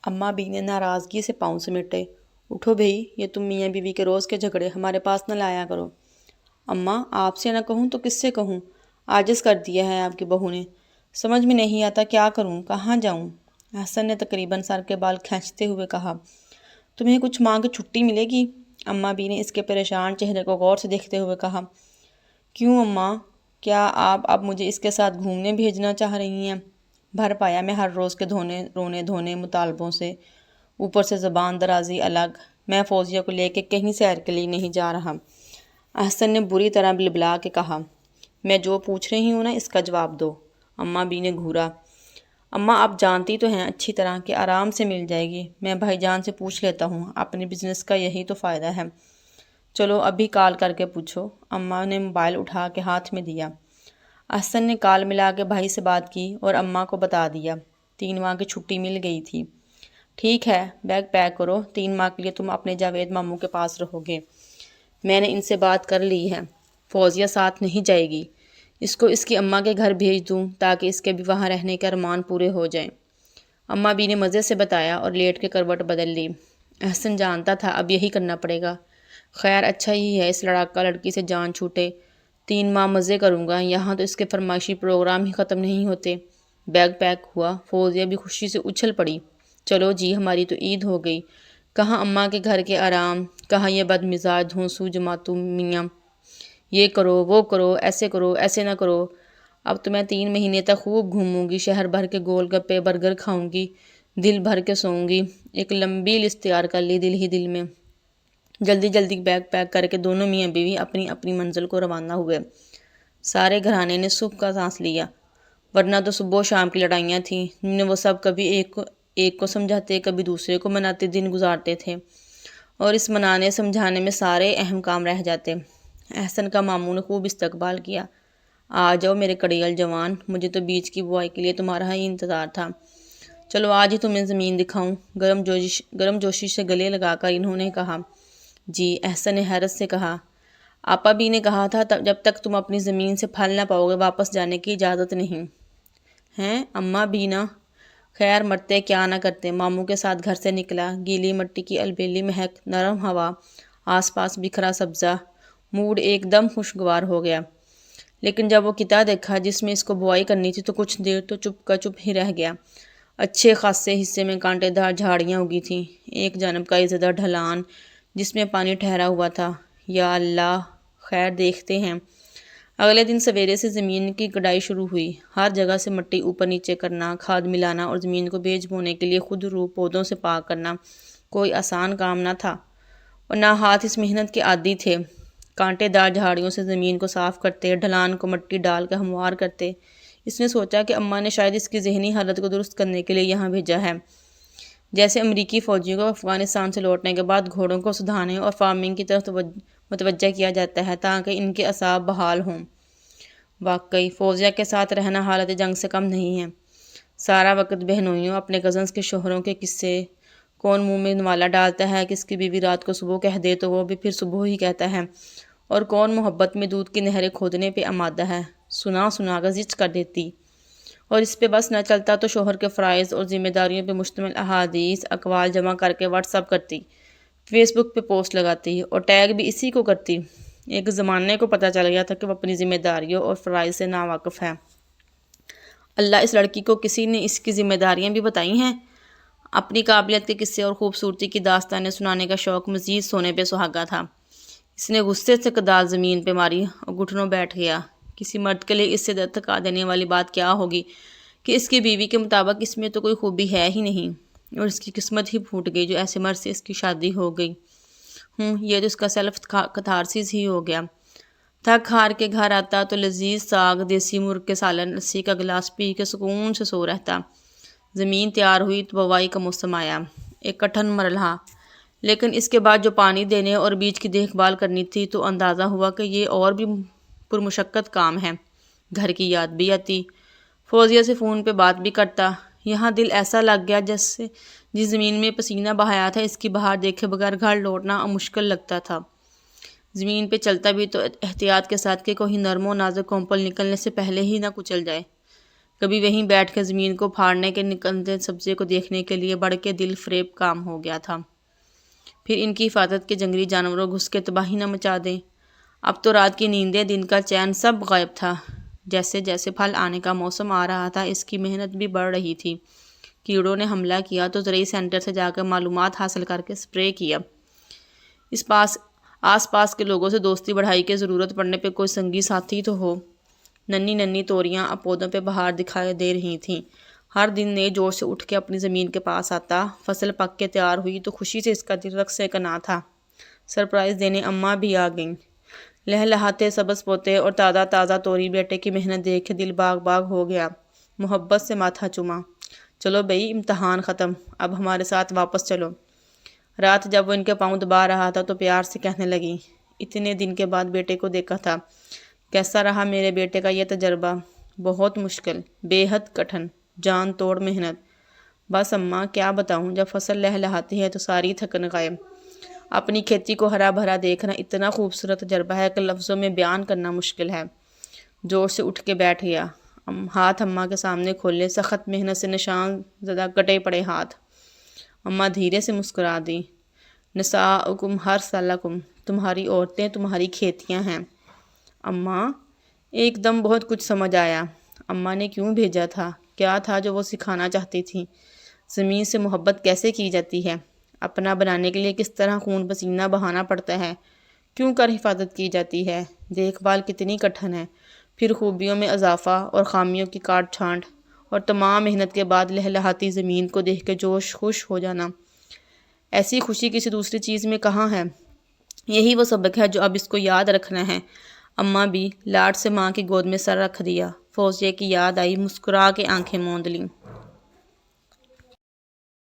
اماں بھی نے ناراضگی سے پاؤں سمیٹے۔ اٹھو بھئی، یہ تم میاں بیوی کے روز کے جھگڑے ہمارے پاس نہ لایا کرو۔ اماں، آپ سے نہ کہوں تو کس سے کہوں؟ عاجز کر دیا ہے آپ کی بہو نے۔ سمجھ میں نہیں آتا کیا کروں، کہاں جاؤں؟ احسن نے تقریباً سر کے بال کھینچتے ہوئے کہا۔ تمہیں کچھ ماں کی چھٹی ملے گی؟ اماں بھی نے اس کے پریشان چہرے کو غور سے دیکھتے ہوئے کہا۔ کیوں اماں، کیا آپ اب مجھے اس کے ساتھ گھومنے بھیجنا چاہ رہی ہیں؟ بھر پایا میں ہر روز کے رونے دھونے مطالبوں سے، اوپر سے زبان درازی الگ۔ میں فوزیہ کو لے کے کہیں سیر کے لیے نہیں جا رہا۔ احسن نے بری طرح بلبلا کے کہا۔ میں جو پوچھ رہی ہوں نا اس کا جواب دو۔ اماں بھی نے گھورا۔ اماں آپ جانتی تو ہیں اچھی طرح کہ آرام سے مل جائے گی۔ میں بھائی جان سے پوچھ لیتا ہوں، اپنے بزنس کا یہی تو فائدہ ہے۔ چلو ابھی کال کر کے پوچھو۔ اماں نے موبائل اٹھا کے ہاتھ میں دیا۔ احسن نے کال ملا کے بھائی سے بات کی اور اماں کو بتا دیا۔ 3 ماہ کی چھٹی مل گئی تھی۔ ٹھیک ہے، بیگ پیک کرو، 3 ماہ کے لیے تم اپنے جاوید ماموں کے پاس رہو گے۔ میں نے ان سے بات کر لی ہے، فوزیہ ساتھ نہیں جائے گی۔ اس کو اس کی اماں کے گھر بھیج دوں تاکہ اس کے بھی وہاں رہنے کے ارمان پورے ہو جائیں۔ اماں بھی نے مزے سے بتایا اور لیٹ کے کروٹ بدل لی۔ احسن جانتا تھا اب یہی کرنا پڑے گا۔ خیر اچھا ہی ہے اس لڑاکا لڑکی سے جان چھوٹے۔ 3 ماہ مزے کروں گا، یہاں تو اس کے فرمائشی پروگرام ہی ختم نہیں ہوتے۔ بیگ پیک ہوا، فوزیہ بھی خوشی سے اچھل پڑی۔ چلو جی، ہماری تو عید ہو گئی۔ کہاں اماں کے گھر کے آرام، کہاں یہ بد مزاج دھونسو جماعتو میاں، یہ کرو وہ کرو، ایسے نہ کرو۔ اب تو میں 3 مہینے تک خوب گھوموں گی، شہر بھر کے گول گپے برگر کھاؤں گی، دل بھر کے سوؤں گی۔ ایک لمبی لسٹ تیار کر لی دل ہی دل میں۔ جلدی جلدی بیگ پیک کر کے دونوں میاں بیوی اپنی اپنی منزل کو روانہ ہوئے۔ سارے گھرانے نے سکھ کا سانس لیا، ورنہ تو صبح و شام کی لڑائیاں تھیں جن میں وہ سب کبھی ایک کو سمجھاتے کبھی دوسرے کو مناتے دن گزارتے تھے، اور اس منانے سمجھانے میں سارے اہم کام رہ جاتے۔ احسن کا ماموں نے خوب استقبال کیا۔ آ جاؤ میرے کڑیل جوان، مجھے تو بیج کی بوائی کے لیے تمہارا ہی انتظار تھا۔ چلو آج ہی تمہیں زمین دکھاؤں، گرم جوشی سے گلے لگا کر انہوں نے کہا۔ جی، احسن نے حیرت سے کہا۔ آپا بھی نے کہا تھا جب تک تم اپنی زمین سے پھل نہ پاؤ گے واپس جانے کی اجازت نہیں۔ ہیں اماں بھی نا؟ خیر مرتے کیا نہ کرتے، ماموں کے ساتھ گھر سے نکلا، گیلی مٹی کی البیلی مہک، نرم ہوا، آس پاس بکھرا سبزہ، موڈ ایک دم خوشگوار ہو گیا۔ لیکن جب وہ کتا دیکھا جس میں اس کو بوائی کرنی تھی تو کچھ دیر تو چپ کا چپ ہی رہ گیا۔ اچھے خاصے حصے میں کانٹے دار جھاڑیاں اگی تھیں، ایک جانب کا عزدہ ڈھلان جس میں پانی ٹھہرا ہوا تھا۔ یا اللہ، خیر دیکھتے ہیں۔ اگلے دن سویرے سے زمین کی گڈائی شروع ہوئی۔ ہر جگہ سے مٹی اوپر نیچے کرنا، کھاد ملانا اور زمین کو بیج بونے کے لیے خود رو پودوں سے پاک کرنا کوئی آسان کام نہ تھا، اور نہ ہاتھ اس محنت کے عادی تھے۔ کانٹے دار جھاڑیوں سے زمین کو صاف کرتے، ڈھلان کو مٹی ڈال کے ہموار کرتے۔ اس نے سوچا کہ اماں نے شاید اس کی ذہنی حالت کو درست کرنے کے لیے یہاں بھیجا ہے، جیسے امریکی فوجیوں کو افغانستان سے لوٹنے کے بعد گھوڑوں کو سدھانے اور فارمنگ کی طرف متوجہ کیا جاتا ہے تاکہ ان کے اعصاب بحال ہوں۔ واقعی فوزیہ کے ساتھ رہنا حالت جنگ سے کم نہیں ہے۔ سارا وقت بہنوئیوں، اپنے کزنز کے شوہروں کے قصے، کون منہ میں نوالا ڈالتا ہے، کس کی بیوی رات کو صبح کہہ دے تو وہ بھی پھر صبح ہی کہتا ہے، اور کون محبت میں دودھ کی نہریں کھودنے پہ آمادہ ہے، سنا کر زچ کر دیتی۔ اور اس پہ بس نہ چلتا تو شوہر کے فرائض اور ذمہ داریوں پہ مشتمل احادیث اقوال جمع کر کے واٹس ایپ کرتی، فیس بک پہ پوسٹ لگاتی اور ٹیگ بھی اسی کو کرتی۔ ایک زمانے کو پتہ چل گیا تھا کہ وہ اپنی ذمہ داریوں اور فرائض سے ناواقف ہے۔ اللہ، اس لڑکی کو کسی نے اس کی ذمہ داریاں بھی بتائی ہیں۔ اپنی قابلیت کے قصے اور خوبصورتی کی داستانیں سنانے کا شوق مزید سونے پہ سہاگا تھا۔ اس نے غصے سے کدال زمین پہ ماری اور گھٹنوں بیٹھ گیا۔ کسی مرد کے لیے اس سے دل تھکا دینے والی بات کیا ہوگی کہ اس کی بیوی کے مطابق اس میں تو کوئی خوبی ہے ہی نہیں، اور اس کی قسمت ہی پھوٹ گئی جو ایسے مرد سے اس کی شادی ہو گئی۔ یہ تو اس کا سیلف کتھارسس ہی ہو گیا۔ تھک ہار کے گھر آتا تو لذیذ ساگ، دیسی مرغ کے سالن، لسی کا گلاس پی کے سکون سے سو رہتا۔ زمین تیار ہوئی تو بوائی کا موسم آیا، ایک کٹھن مرحلہ۔ لیکن اس کے بعد جو پانی دینے اور بیج کی دیکھ بھال کرنی تھی تو اندازہ ہوا کہ یہ اور بھی پرمشقت کام ہے۔ گھر کی یاد بھی آتی، فوزیہ سے فون پہ بات بھی کرتا۔ یہاں دل ایسا لگ گیا جس زمین میں پسینہ بہایا تھا اس کی بہار دیکھے بغیر گھر لوٹنا مشکل لگتا تھا۔ زمین پہ چلتا بھی تو احتیاط کے ساتھ کہ کوئی نرم و نازک کمپل نکلنے سے پہلے ہی نہ کچل جائے۔ کبھی وہیں بیٹھ کے زمین کو پھاڑنے کے نکلتے سبزے کو دیکھنے کے لیے بڑھ کے دل فریب کام ہو گیا تھا۔ پھر ان کی حفاظت کے جنگلی جانوروں گھس کے تباہی نہ مچا دیں۔ اب تو رات کی نیندیں، دن کا چین سب غائب تھا۔ جیسے جیسے پھل آنے کا موسم آ رہا تھا، اس کی محنت بھی بڑھ رہی تھی۔ کیڑوں نے حملہ کیا تو زرعی سینٹر سے جا کر معلومات حاصل کر کے سپرے کیا۔ آس پاس کے لوگوں سے دوستی بڑھائی کہ ضرورت پڑنے پہ کوئی سنگی ساتھی تو ہو۔ ننھی ننھی توریاں اب پودوں پہ بہار دکھائی دے رہی تھیں۔ ہر دن نئے جوش سے اٹھ کے اپنی زمین کے پاس آتا۔ فصل پک کے تیار ہوئی تو خوشی سے اس کا دل رقص سے کنا تھا۔ سرپرائز دینے اماں بھی آ گئیں۔ لہلہاتے سبز پوتے اور تازہ تازہ توری بیٹے کی محنت دیکھ کے دل باغ باغ ہو گیا۔ محبت سے ماتھا چوما۔ چلو بھئی، امتحان ختم، اب ہمارے ساتھ واپس چلو۔ رات جب وہ ان کے پاؤں دبا رہا تھا تو پیار سے کہنے لگی، اتنے دن کے بعد بیٹے کو دیکھا تھا، کیسا رہا میرے بیٹے کا یہ تجربہ؟ بہت مشکل، بے حد کٹھن، جان توڑ محنت۔ بس اماں کیا بتاؤں، جب فصل لہلہاتی ہے تو ساری تھکن غائب۔ اپنی کھیتی کو ہرا بھرا دیکھنا اتنا خوبصورت تجربہ ہے کہ لفظوں میں بیان کرنا مشکل ہے۔ جوش سے اٹھ کے بیٹھ گیا، ہاتھ اماں کے سامنے کھولے، سخت محنت سے نشان زدہ کٹے پڑے ہاتھ۔ اماں دھیرے سے مسکرا دی، نساؤکم حرث لکم، تمہاری عورتیں تمہاری کھیتیاں ہیں۔ اماں ایک دم بہت کچھ سمجھ آیا۔ اماں نے کیوں بھیجا تھا؟ کیا تھا جو وہ سکھانا چاہتی تھی؟ زمین سے محبت کیسے کی جاتی ہے؟ اپنا بنانے کے لیے کس طرح خون پسینہ بہانا پڑتا ہے؟ کیوں کر حفاظت کی جاتی ہے؟ دیکھ بھال کتنی کٹھن ہے؟ پھر خوبیوں میں اضافہ اور خامیوں کی کاٹ چھانٹ، اور تمام محنت کے بعد لہلہاتی زمین کو دیکھ کے جوش خوش ہو جانا۔ ایسی خوشی کسی دوسری چیز میں کہاں ہے؟ یہی وہ سبق ہے جو اب اس کو یاد رکھنا ہے۔ اماں بھی لاڈ سے ماں کی گود میں سر رکھ دیا۔ فوزیہ کی یاد آئی، مسکرا کے آنکھیں موند لیں۔